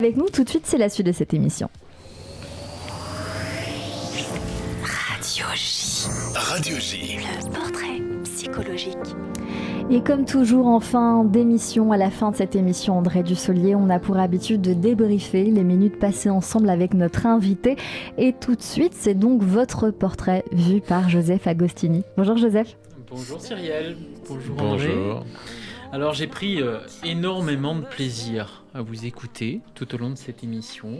Avec nous tout de suite, c'est la suite de cette émission. Radio J. Radio J. Le portrait psychologique. Et comme toujours en fin d'émission, à la fin de cette émission, André Dussolier, on a pour habitude de débriefer les minutes passées ensemble avec notre invité. Et tout de suite, c'est donc votre portrait vu par Joseph Agostini. Bonjour Joseph. Bonjour Cyrielle. Bonjour André. Bonjour. Alors j'ai pris énormément de plaisir à vous écouter tout au long de cette émission,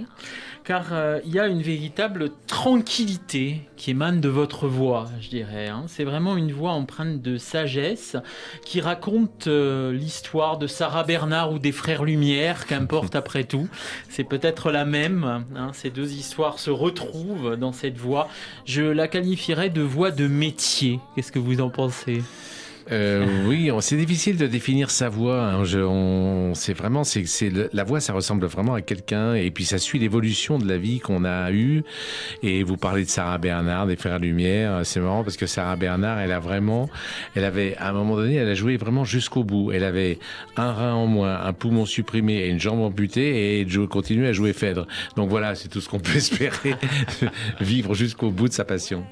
car il y a une véritable tranquillité qui émane de votre voix, je dirais. C'est vraiment une voix empreinte de sagesse qui raconte l'histoire de Sarah Bernard ou des Frères Lumière, qu'importe après tout. C'est peut-être la même. Ces deux histoires se retrouvent dans cette voix. Je la qualifierais de voix de métier. Qu'est-ce que vous en pensez ? Oui, c'est difficile de définir sa voix. La voix, ça ressemble vraiment à quelqu'un, et puis ça suit l'évolution de la vie qu'on a eue. Et vous parlez de Sarah Bernard, des Frères Lumière. C'est marrant parce que Sarah Bernard, à un moment donné, elle a joué vraiment jusqu'au bout. Elle avait un rein en moins, un poumon supprimé et une jambe amputée, et elle continuait à jouer Phèdre. Donc voilà, c'est tout ce qu'on peut espérer, vivre jusqu'au bout de sa passion.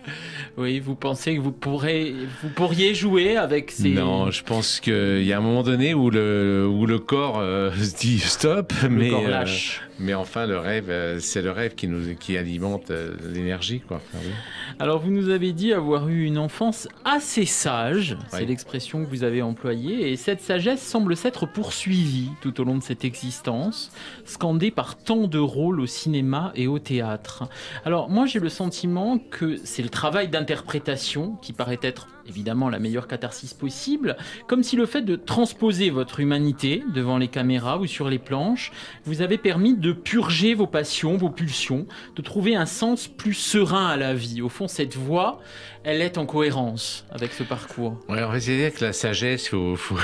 Oui, vous pensez que vous pourriez jouer avec ces... Non, je pense qu'il y a un moment donné où le corps se dit stop, Le corps lâche. Mais enfin, le rêve, c'est le rêve qui alimente l'énergie, quoi. Enfin, oui. Alors, vous nous avez dit avoir eu une enfance assez sage, c'est Oui. l'expression que vous avez employée, et cette sagesse semble s'être poursuivie tout au long de cette existence, scandée par tant de rôles au cinéma et au théâtre. Alors, moi, j'ai le sentiment que c'est le travail d'interprétation qui paraît être évidemment la meilleure catharsis possible, comme si le fait de transposer votre humanité devant les caméras ou sur les planches vous avait permis de purger vos passions, vos pulsions, de trouver un sens plus serein à la vie. Au fond, cette voie, elle est en cohérence avec ce parcours. Ouais, on va essayer que la sagesse, faut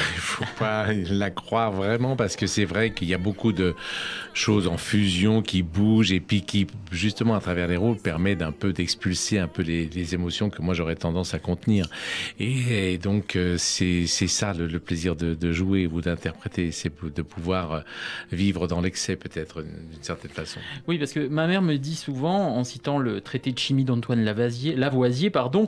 pas la croire vraiment, parce que c'est vrai qu'il y a beaucoup de choses en fusion qui bougent, et puis qui, justement, à travers les rôles, permet d'un peu d'expulser un peu les émotions que moi j'aurais tendance à contenir. Et donc, c'est ça le plaisir de jouer ou d'interpréter, c'est de pouvoir vivre dans l'excès, peut-être, d'une certaine façon. Oui, parce que ma mère me dit souvent, en citant le traité de chimie d'Antoine Lavoisier,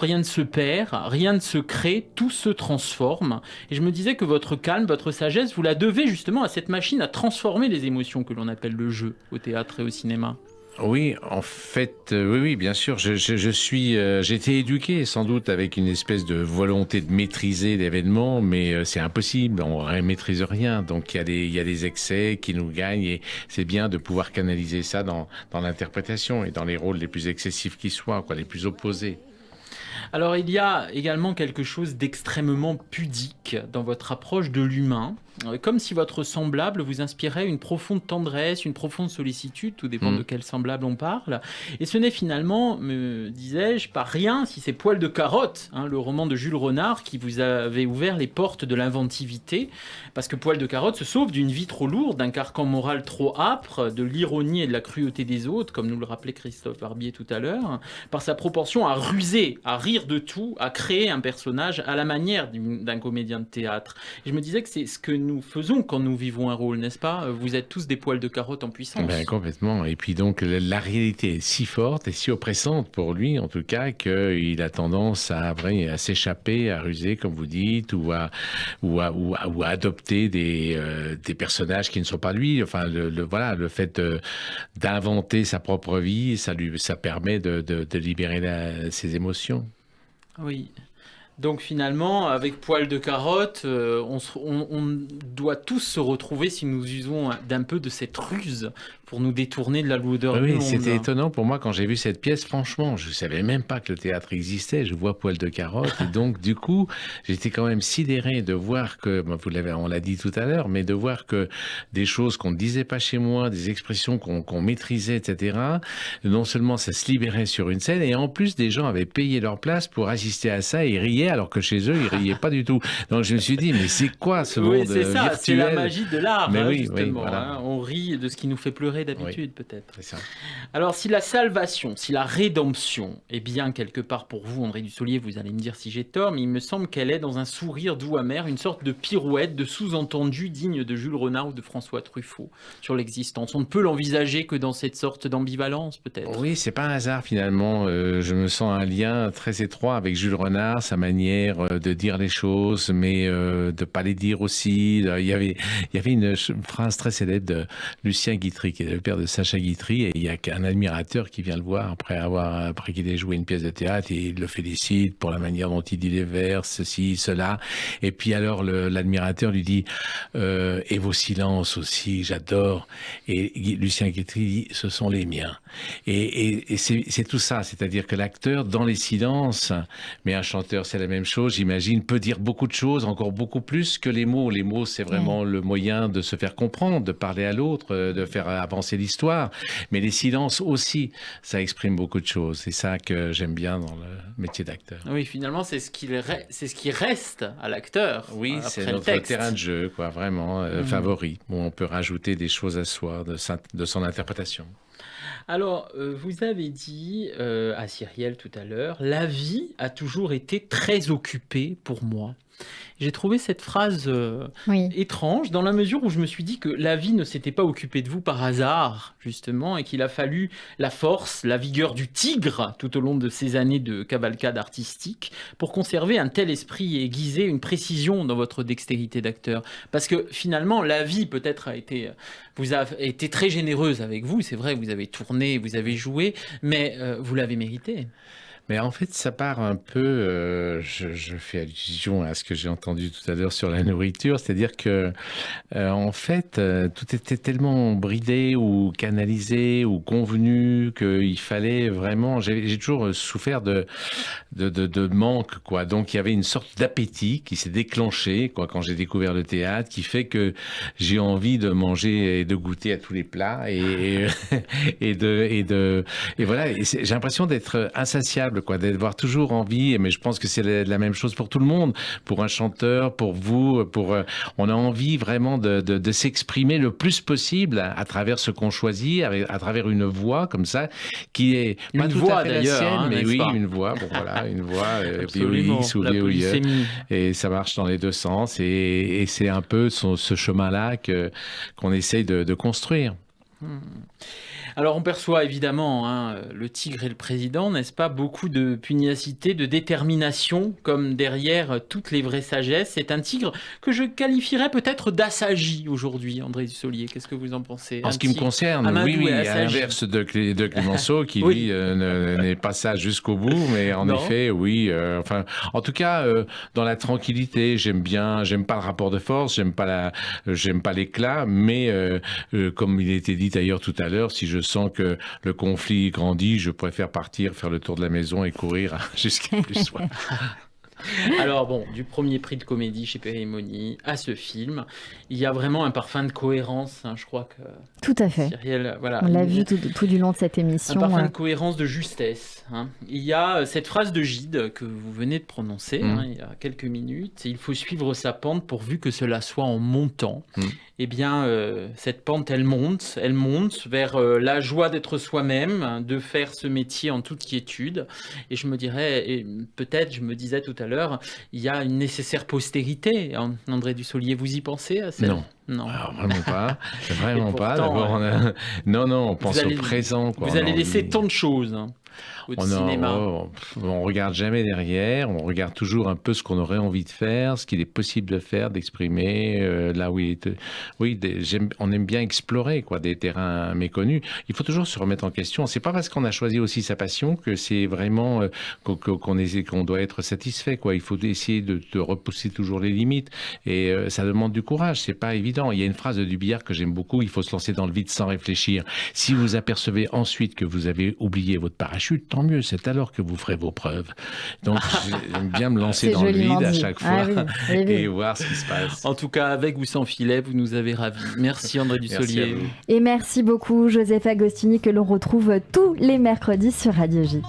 rien ne se perd, rien ne se crée, tout se transforme. Et je me disais que votre calme, votre sagesse, vous la devez justement à cette machine à transformer les émotions que l'on appelle le jeu, au théâtre et au cinéma. Oui, en fait, oui, bien sûr. J'ai été éduqué sans doute avec une espèce de volonté de maîtriser l'événement, mais c'est impossible. On ne maîtrise rien. Donc il y a des excès qui nous gagnent, et c'est bien de pouvoir canaliser ça dans l'interprétation et dans les rôles les plus excessifs qui soient, quoi, les plus opposés. Alors il y a également quelque chose d'extrêmement pudique dans votre approche de l'humain, comme si votre semblable vous inspirait une profonde tendresse, une profonde sollicitude, tout dépend de quel semblable on parle. Et ce n'est finalement, me disais-je, pas rien si c'est Poil de carotte, le roman de Jules Renard qui vous avait ouvert les portes de l'inventivité, parce que Poil de carotte se sauve d'une vie trop lourde, d'un carcan moral trop âpre, de l'ironie et de la cruauté des autres, comme nous le rappelait Christophe Barbier tout à l'heure, par sa propension à ruser, à rire de tout, à créer un personnage à la manière d'un comédien de théâtre. Et je me disais que c'est ce que nous faisons quand nous vivons un rôle, n'est-ce pas ? Vous êtes tous des poils de carotte en puissance. Ben, complètement. Et puis donc, la réalité est si forte et si oppressante pour lui, en tout cas, qu'il a tendance à s'échapper, à ruser, comme vous dites, ou à adopter des personnages qui ne sont pas lui. Enfin, le fait d'inventer sa propre vie, ça permet de libérer ses émotions. Oui. Donc finalement, avec Poil de carotte, on doit tous se retrouver si nous usons d'un peu de cette ruse pour nous détourner de la lourdeur du Oui, monde. c'était étonnant pour moi quand j'ai vu cette pièce. Franchement, je savais même pas que le théâtre existait. Je vois Poil de carotte, et donc du coup, j'étais quand même sidéré de voir que, on l'a dit tout à l'heure, mais de voir que des choses qu'on ne disait pas chez moi, des expressions qu'on maîtrisait, etc. Non seulement ça se libérait sur une scène, et en plus des gens avaient payé leur place pour assister à ça et riaient riaient, alors que chez eux, ils riaient pas du tout. Donc je me suis dit, mais c'est quoi ce monde c'est ça, virtuel? c'est la magie de l'art, Mais oui, justement. voilà. On rit de ce qui nous fait pleurer d'habitude, peut-être. C'est ça. Alors, si la salvation, si la rédemption est bien quelque part pour vous, André Dussolier, vous allez me dire si j'ai tort, mais il me semble qu'elle est dans un sourire doux amer, une sorte de pirouette, de sous-entendu digne de Jules Renard ou de François Truffaut sur l'existence. On ne peut l'envisager que dans cette sorte d'ambivalence, peut-être. Oui, c'est pas un hasard finalement. Je me sens un lien très étroit avec Jules Renard, sa manière de dire les choses, mais de pas les dire aussi. Il y avait une phrase très célèbre de Lucien Guitry, qui est le père de Sacha Guitry, et il y a un admirateur qui vient le voir après qu'il ait joué une pièce de théâtre, et il le félicite pour la manière dont il dit les vers, ceci, cela. Et puis alors l'admirateur lui dit et vos silences aussi, j'adore. Et Lucien Guitry dit ce sont les miens. Et c'est tout ça, c'est-à-dire que l'acteur dans les silences, mais un chanteur c'est la même chose, j'imagine, peut dire beaucoup de choses, encore beaucoup plus que les mots. Les mots c'est vraiment le moyen de se faire comprendre, de parler à l'autre, de faire avancer l'histoire. Mais les silences aussi, ça exprime beaucoup de choses. C'est ça que j'aime bien dans le métier d'acteur. Oui, finalement, c'est ce qui reste à l'acteur. Oui, après c'est le notre texte. terrain de jeu, quoi, vraiment favori, où on peut rajouter des choses à soi, de son interprétation. Alors, vous avez dit à Cyrielle tout à l'heure, la vie a toujours été très occupée pour moi. J'ai trouvé cette phrase étrange dans la mesure où je me suis dit que la vie ne s'était pas occupée de vous par hasard, justement, et qu'il a fallu la force, la vigueur du tigre tout au long de ces années de cavalcade artistique pour conserver un tel esprit et aiguiser une précision dans votre dextérité d'acteur. Parce que finalement, la vie peut-être a été très généreuse avec vous, c'est vrai, vous avez tourné, vous avez joué, mais vous l'avez mérité. Mais en fait, ça part un peu, je fais allusion à ce que j'ai entendu tout à l'heure sur la nourriture, c'est-à-dire que, en fait, tout était tellement bridé ou canalisé ou convenu qu'il fallait vraiment, j'ai toujours souffert de manque, quoi. Donc, il y avait une sorte d'appétit qui s'est déclenché, quoi, quand j'ai découvert le théâtre, qui fait que j'ai envie de manger et de goûter à tous les plats et voilà. Et j'ai l'impression d'être insatiable, quoi, d'avoir toujours envie, mais je pense que c'est la même chose pour tout le monde, pour un chanteur, pour vous, on a envie vraiment de s'exprimer le plus possible à travers ce qu'on choisit, à travers une voix comme ça, qui est pas tout à fait la sienne, mais oui, une voix, bon voilà, une voix VOX ou VOIE, et ça marche dans les deux sens, et c'est un peu ce chemin-là qu'on essaye de construire. Alors on perçoit évidemment le tigre et le président, n'est-ce pas, beaucoup de pugnacité, de détermination, comme derrière toutes les vraies sagesses. C'est un tigre que je qualifierais peut-être d'assagi aujourd'hui, André Dussolier. Qu'est-ce que vous en pensez? En ce qui me concerne, oui, à l'inverse de Clémenceau, qui lui n'est pas sage jusqu'au bout, mais en effet, oui. En tout cas, dans la tranquillité, j'aime pas le rapport de force, j'aime pas l'éclat, mais comme il a été dit d'ailleurs tout à l'heure, si je sens que le conflit grandit, je préfère partir, faire le tour de la maison et courir jusqu'à plus soif. Alors bon, du premier prix de comédie chez Périmonie à ce film, il y a vraiment un parfum de cohérence, je crois que... Tout à fait. Cyrielle, voilà, on l'a vu tout du long de cette émission. Un parfum de cohérence, de justesse. Il y a cette phrase de Gide que vous venez de prononcer il y a quelques minutes. Il faut suivre sa pente pourvu que cela soit en montant. Eh bien, cette pente, elle monte vers la joie d'être soi-même, de faire ce métier en toute quiétude. Et je me disais tout à l'heure, il y a une nécessaire postérité. André Dussolier, vous y pensez à ça? Non. Alors, vraiment pas. Vraiment pas. D'abord, on pense au présent, quoi. Vous allez laisser tant de choses. On regarde jamais derrière, on regarde toujours un peu ce qu'on aurait envie de faire, ce qu'il est possible de faire, d'exprimer là où il est. Oui, on aime bien explorer, quoi, des terrains méconnus. Il faut toujours se remettre en question. C'est pas parce qu'on a choisi aussi sa passion que c'est vraiment qu'on doit être satisfait, quoi. Il faut essayer de repousser toujours les limites, et ça demande du courage. C'est pas évident. Il y a une phrase de Dubillard que j'aime beaucoup. Il faut se lancer dans le vide sans réfléchir. Si vous apercevez ensuite que vous avez oublié votre parachute, tant mieux, c'est alors que vous ferez vos preuves. Donc, j'aime bien me lancer dans le vide à chaque fois et voir ce qui se passe. En tout cas, avec ou sans filet, vous nous avez ravis. Merci André Dussolier. Et merci beaucoup Joseph Agostini, que l'on retrouve tous les mercredis sur Radio J.